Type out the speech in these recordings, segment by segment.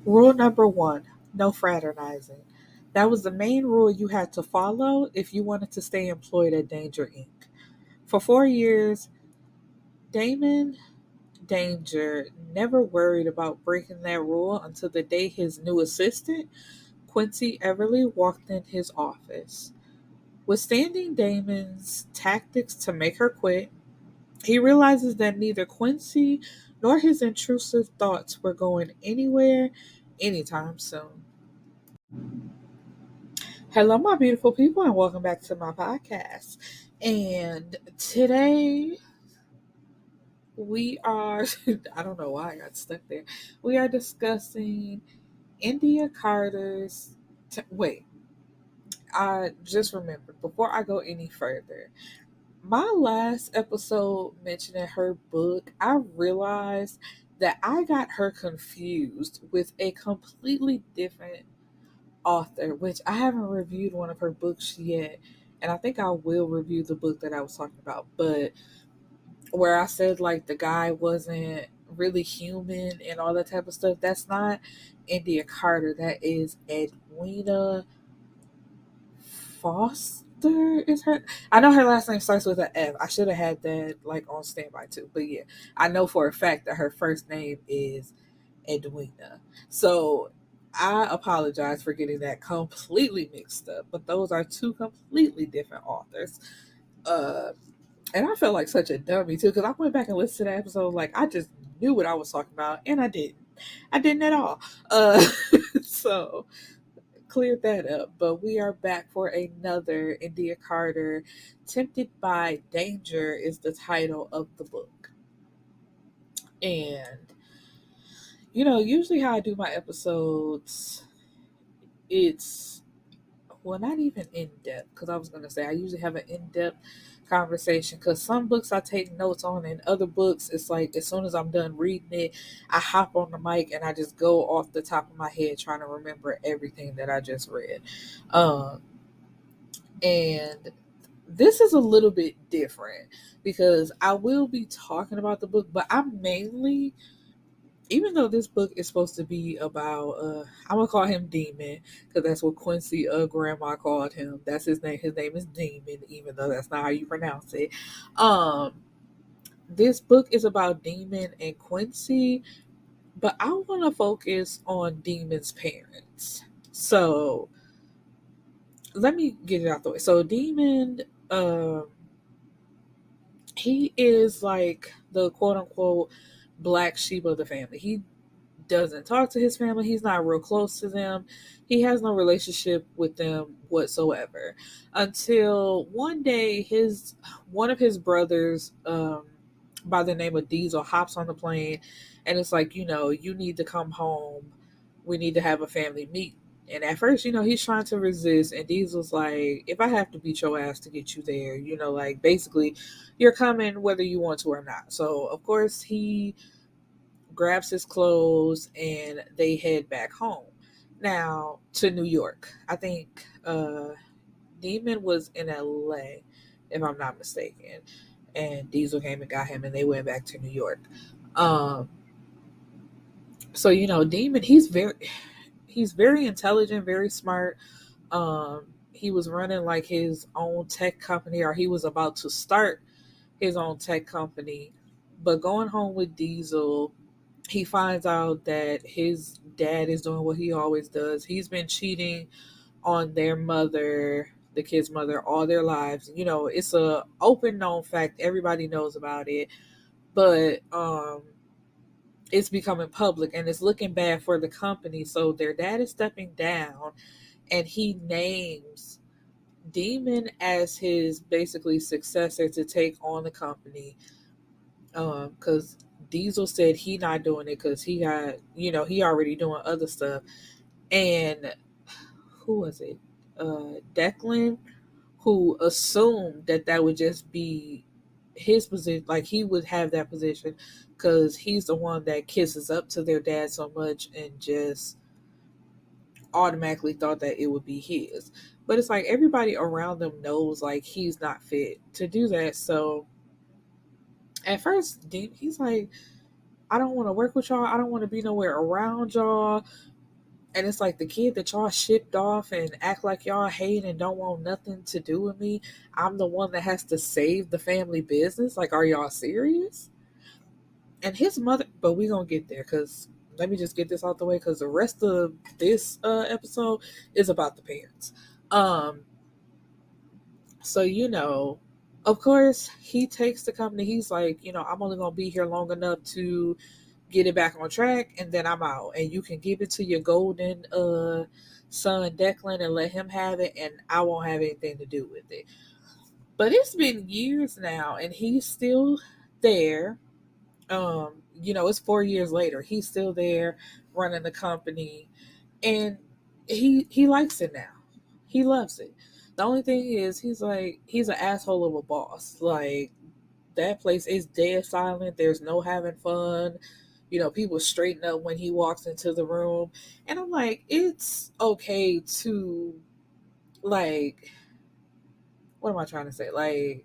Rule number one, no fraternizing. That was the main rule you had to follow if you wanted to stay employed at Danger Inc. For 4 years, Damon Danger never worried about breaking that rule until the day his new assistant, Quincy Everly, walked in his office. Withstanding Damon's tactics to make her quit, he realizes that neither Quincy nor his intrusive thoughts were going anywhere anytime soon. Hello, my beautiful people, and welcome back to my podcast. And today we are, I don't know why I got stuck there. We are discussing India Carter's. Wait, I just remembered before I go any further. My last episode mentioning her book, I realized that I got her confused with a completely different author, which I haven't reviewed one of her books yet. And I think I will review the book that I was talking about. But where I said like the guy wasn't really human and all that type of stuff, that's not India Carter. That is Edwina Foster is her. I know her last name starts with an F. I should have had that like on standby too. But yeah, I know for a fact that her first name is Edwina. So I apologize for getting that completely mixed up. But those are two completely different authors. Uh, and I felt like such a dummy too because I went back and listened to that episode like I just knew what I was talking about and I didn't. I didn't at all. So cleared that up, but we are back for another India Carter. Tempted by Danger is the title of the book. And, usually how I do my episodes, it's, well, not even in depth, because I was going to say I usually have an in depth conversation because some books I take notes on and other books it's like as soon as I'm done reading it I hop on the mic and I just go off the top of my head trying to remember everything that I just read. um And this is a little bit different because I will be talking about the book, but I'm mainly, even though this book is supposed to be about, I'm gonna call him Demon because that's what Quincy grandma called him. That's his name. His name is Demon, even though that's not how you pronounce it. Um, this book is about Demon and Quincy, but I want to focus on Demon's parents. So let me get it out the way. So Demon, um he is like the quote unquote black sheep of the family. He doesn't talk to his family. He's not real close to them. He has no relationship with them whatsoever. Until one day his one of his brothers, by the name of Diesel, hops on the plane and it's like, you need to come home. We need to have a family meet. And at first, he's trying to resist, and Diesel's like, if I have to beat your ass to get you there, like basically, you're coming whether you want to or not. So, of course, he grabs his clothes and they head back home. Now, to New York. I think Demon was in LA, if I'm not mistaken. And Diesel came and got him, and they went back to New York. Um, so, Demon, he's very intelligent, very smart. He was running like his own tech company, or he was about to start his own tech company. But going home with Diesel, he finds out that his dad is doing what he always does. He's been cheating on their mother, the kid's mother, all their lives. It's a open known fact. Everybody knows about it. But it's becoming public and it's looking bad for the company. So their dad is stepping down and he names Demon as his basically successor to take on the company. Because Diesel said he not doing it because he got, he already doing other stuff. And who was it? Declan, who assumed that that would just be his position, like he would have that position because he's the one that kisses up to their dad so much and just automatically thought that it would be his. But it's like everybody around them knows like he's not fit to do that. So at first, he's like, I don't want to work with y'all. I don't want to be nowhere around y'all. And it's like the kid that y'all shipped off and act like y'all hate and don't want nothing to do with me. I'm the one that has to save the family business. Like, are y'all serious? And his mother, but we gonna get there because let me just get this out the way because the rest of this episode is about the parents. Um, so of course, he takes the company. He's like, I'm only gonna be here long enough to get it back on track, and then I'm out. And you can give it to your golden son Declan and let him have it, and I won't have anything to do with it. But it's been years now, and he's still there. It's 4 years later. He's still there running the company, and he likes it now. He loves it. The only thing is, he's an asshole of a boss. Like, that place is dead silent. There's no having fun. People straighten up when he walks into the room. And I'm like, it's okay to, like, what am I trying to say? Like,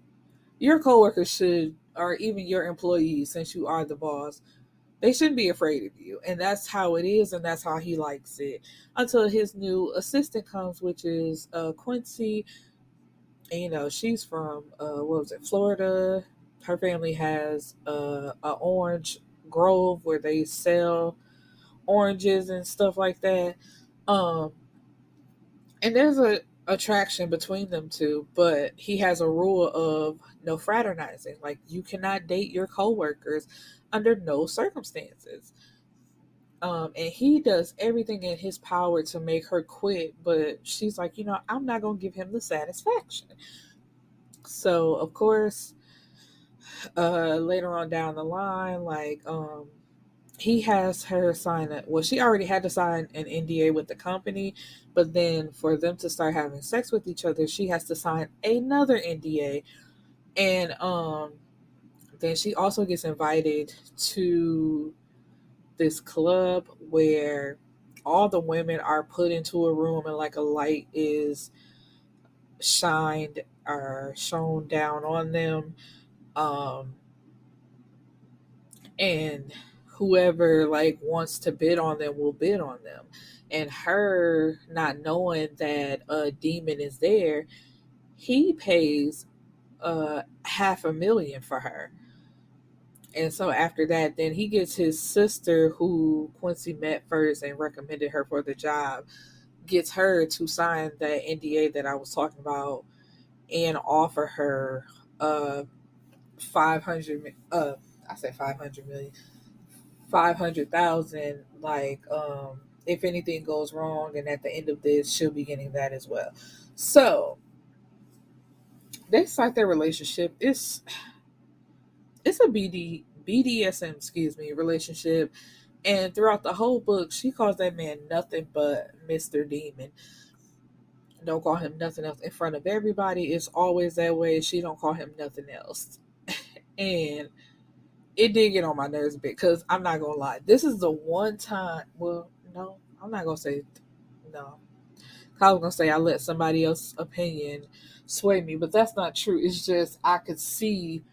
your coworkers should, or even your employees, since you are the boss, they shouldn't be afraid of you. And that's how it is, and that's how he likes it. Until his new assistant comes, which is Quincy. And, she's from, what was it, Florida. Her family has a orange grove where they sell oranges and stuff like that. Um, and there's a attraction between them two, but he has a rule of no fraternizing. Like, you cannot date your coworkers under no circumstances. And he does everything in his power to make her quit, but she's like, I'm not gonna give him the satisfaction. So of course, later on down the line, like, he has her sign it. Well, she already had to sign an NDA with the company, but then for them to start having sex with each other, she has to sign another NDA. And then she also gets invited to this club where all the women are put into a room and like a light is shined or shone down on them. Um, and whoever like wants to bid on them will bid on them. And her not knowing that a demon is there, he pays 500,000 for her. And so after that, then he gets his sister, who Quincy met first and recommended her for the job, gets her to sign that NDA that I was talking about and offer her 500 I said 500,000, 500,000, like, if anything goes wrong, and at the end of this she'll be getting that as well. So they start their relationship. It's a BDSM, excuse me, relationship. And throughout the whole book, she calls that man nothing but Mr. Demon. Don't call him nothing else in front of everybody. It's always that way. She don't call him nothing else. And it did get on my nerves a bit because I'm not gonna lie. This is the one time. Well, no, I'm not gonna say no. I was gonna say I let somebody else's opinion sway me, but that's not true. It's just I could see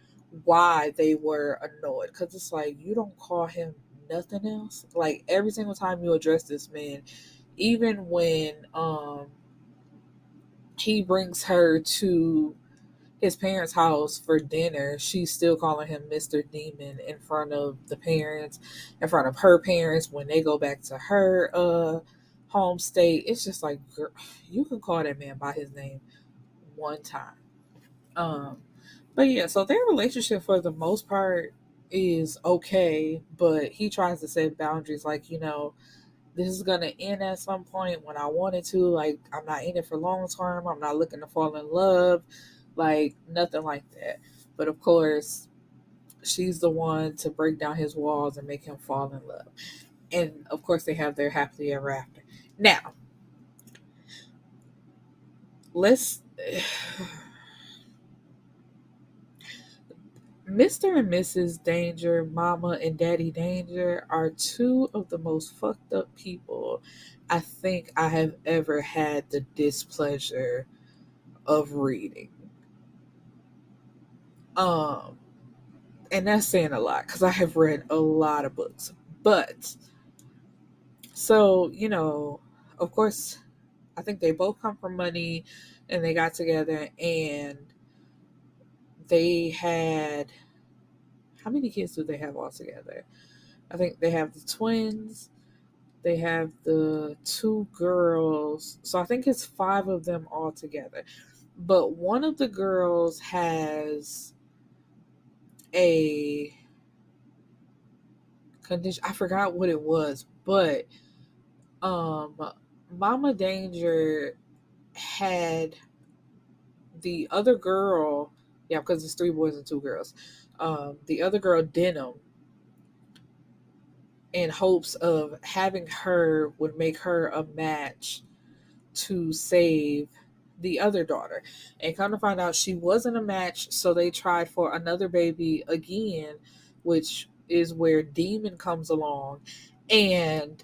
why they were annoyed because it's like, you don't call him nothing else. Like, every single time you address this man, even when he brings her to his parents' house for dinner, she's still calling him Mr. Demon in front of the parents, in front of her parents when they go back to her home state. It's just like, girl, you can call that man by his name one time. Um, but yeah, so their relationship for the most part is okay, but he tries to set boundaries, like, this is gonna end at some point when I want it to. Like, I'm not in it for long term. I'm not looking to fall in love, like nothing like that. But of course, she's the one to break down his walls and make him fall in love. And of course, they have their happily ever after. Now, let's. Mr. and Mrs. Danger, Mama and Daddy Danger are two of the most fucked up people I think I have ever had the displeasure of reading. Um, and that's saying a lot because I have read a lot of books. But so, of course, I think they both come from money, and they got together, and they had, how many kids do they have all together? I think they have the twins, they have the two girls. So I think it's five of them all together. But one of the girls has a condition. I forgot what it was, but um Mama Danger had the other girl, yeah, because it's three boys and two girls. The other girl, Denim, in hopes of having her would make her a match to save the other daughter. And come to find out she wasn't a match, so they tried for another baby again, which is where Demon comes along. And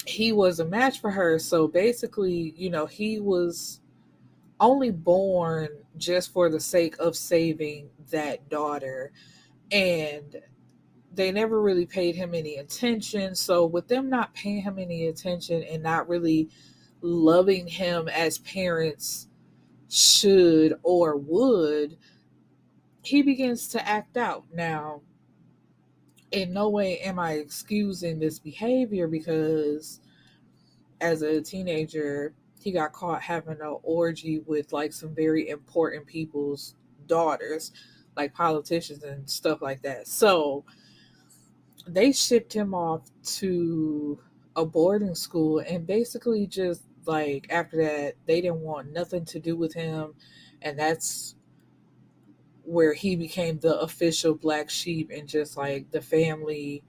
he was a match for her. So basically, he was only born just for the sake of saving that daughter. And they never really paid him any attention. So with them not paying him any attention and not really loving him as parents should or would, he begins to act out. Now, in no way am I excusing this behavior, because as a teenager, he got caught having an orgy with like some very important people's daughters, like politicians and stuff like that. So they shipped him off to a boarding school, and basically just like after that they didn't want nothing to do with him, and that's where he became the official black sheep, and just like the family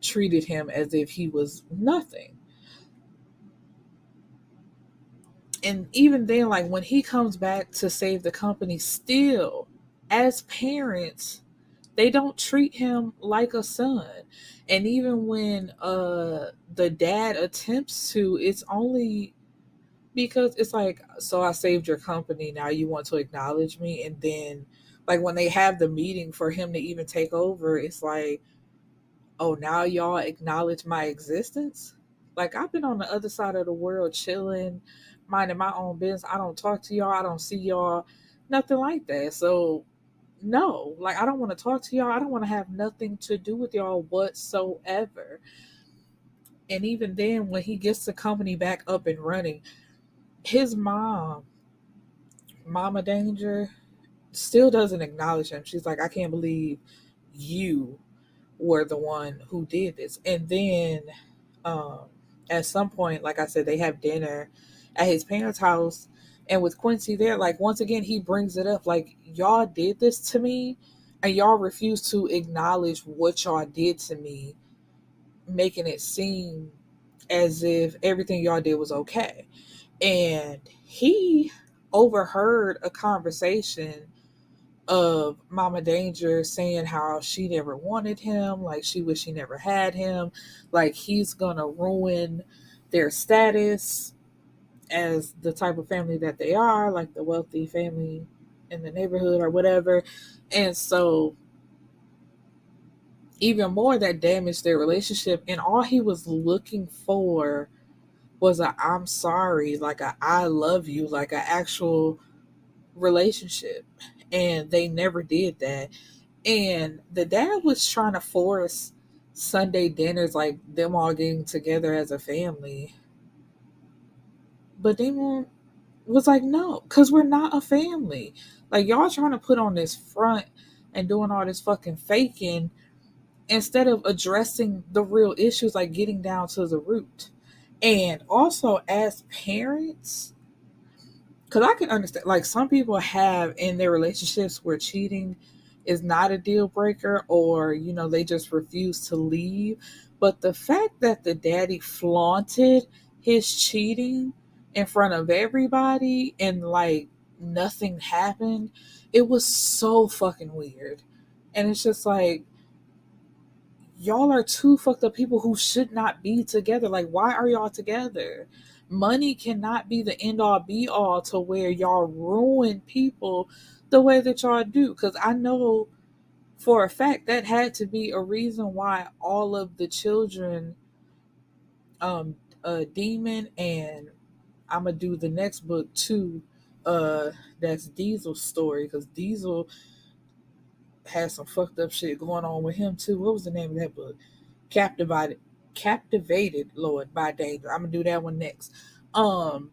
treated him as if he was nothing. And even then, like when he comes back to save the company, still as parents they don't treat him like a son. And even when the dad attempts to, it's only because it's like, so I saved your company, now you want to acknowledge me. And then like when they have the meeting for him to even take over, it's like, oh, now y'all acknowledge my existence. Like I've been on the other side of the world chilling, minding my own business. I don't talk to y'all, I don't see y'all, nothing like that. So no, like I don't want to talk to y'all. I don't want to have nothing to do with y'all whatsoever. And even then, when he gets the company back up and running, his mom, Mama Danger, still doesn't acknowledge him. She's like, I can't believe you were the one who did this. And then um, at some point, like I said, they have dinner at his parents' house. And with Quincy there, like once again, he brings it up like, y'all did this to me, and y'all refuse to acknowledge what y'all did to me, making it seem as if everything y'all did was okay. And he overheard a conversation of Mama Danger saying how she never wanted him, like she wished she never had him, like he's gonna ruin their status as the type of family that they are, like the wealthy family in the neighborhood or whatever. And so even more that damaged their relationship, and all he was looking for was a I'm sorry, like a I love you, like an actual relationship. And they never did that. And the dad was trying to force Sunday dinners, like them all getting together as a family. But Damon was like, no, because we're not a family. Like, y'all trying to put on this front and doing all this fucking faking instead of addressing the real issues, like getting down to the root. And also, as parents, because I can understand, like, some people have in their relationships where cheating is not a deal breaker, or, they just refuse to leave. But the fact that the daddy flaunted his cheating in front of everybody and, like, nothing happened, it was so fucking weird. And it's just like, y'all are two fucked up people who should not be together. Like, why are y'all together? Money cannot be the end all be all to where y'all ruin people the way that y'all do. Because I know for a fact that had to be a reason why all of the children Demon, and I'm gonna do the next book too. That's Diesel's story, because Diesel has some fucked up shit going on with him too. What was the name of that book? Captivated, Captivated, Lord, by Danger. I'm gonna do that one next. Um,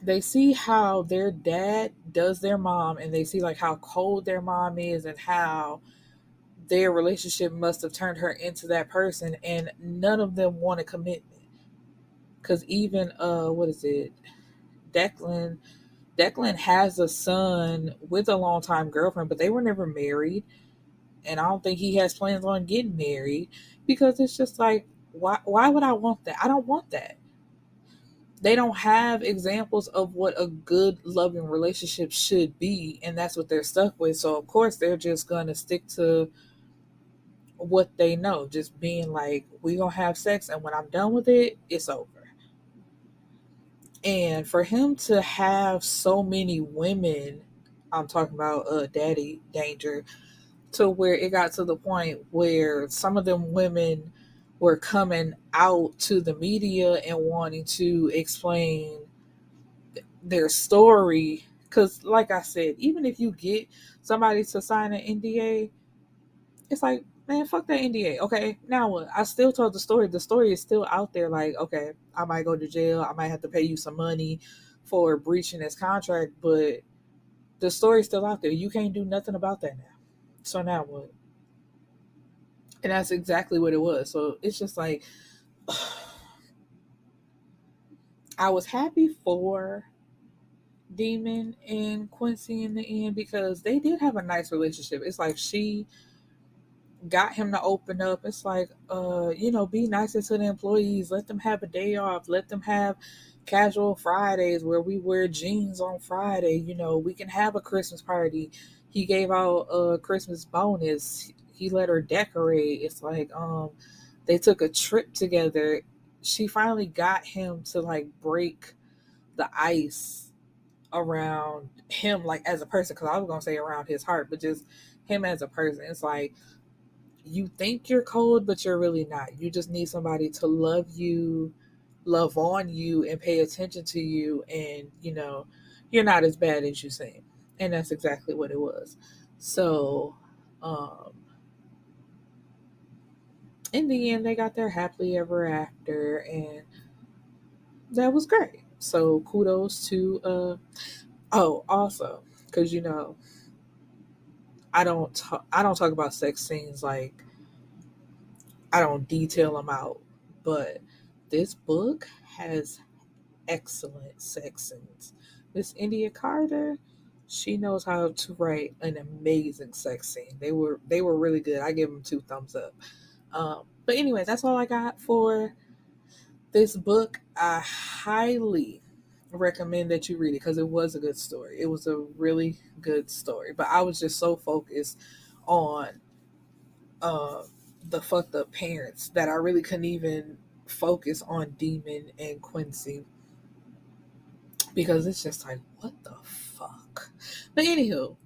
they see how their dad does their mom, and they see like how cold their mom is, and how their relationship must have turned her into that person, and none of them want a commitment. Because even what is it, Declan? Declan has a son with a longtime girlfriend, but they were never married, and I don't think he has plans on getting married, because it's just like, why would I want that? I don't want that. They don't have examples of what a good loving relationship should be, and that's what they're stuck with. So of course they're just gonna stick to what they know, just being like, we gonna have sex, and when I'm done with it, it's over. And for him to have so many women, I'm talking about Daddy Danger, to where it got to the point where some of them women were coming out to the media and wanting to explain their story. Because, like I said, even if you get somebody to sign an NDA, it's like, man, fuck that NDA. Okay, now what? I still told the story. The story is still out there. Like, okay, I might go to jail. I might have to pay you some money for breaching this contract, but the story's still out there. You can't do nothing about that now. So now what? And that's exactly what it was. So it's just like, I was happy for Demon and Quincy in the end, because they did have a nice relationship. It's like she got him to open up. It's like, be nicer to the employees. Let them have a day off. Let them have casual Fridays where we wear jeans on Friday. We can have a Christmas party. He gave out a Christmas bonus. He let her decorate. It's like, they took a trip together. She finally got him to like break the ice around him, like as a person, because I was gonna say around his heart, but just him as a person. It's like, you think you're cold, but you're really not. You just need somebody to love you, love on you, and pay attention to you. And, you're not as bad as you seem. And that's exactly what it was. So, um, in the end, they got their happily ever after, and that was great. So, kudos to, oh, also, because, I don't talk about sex scenes, like, I don't detail them out, but this book has excellent sex scenes. Miss India Carter, she knows how to write an amazing sex scene. They were really good. I give them 2 thumbs up. But anyway, that's all I got for this book. I highly recommend that you read it, because it was a good story. It was a really good story. But I was just so focused on uh, the fucked up parents that I really couldn't even focus on Demon and Quincy, because it's just like, what the fuck? But anywho,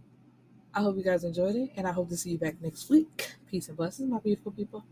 I hope you guys enjoyed it, and I hope to see you back next week. Peace and blessings, my beautiful people.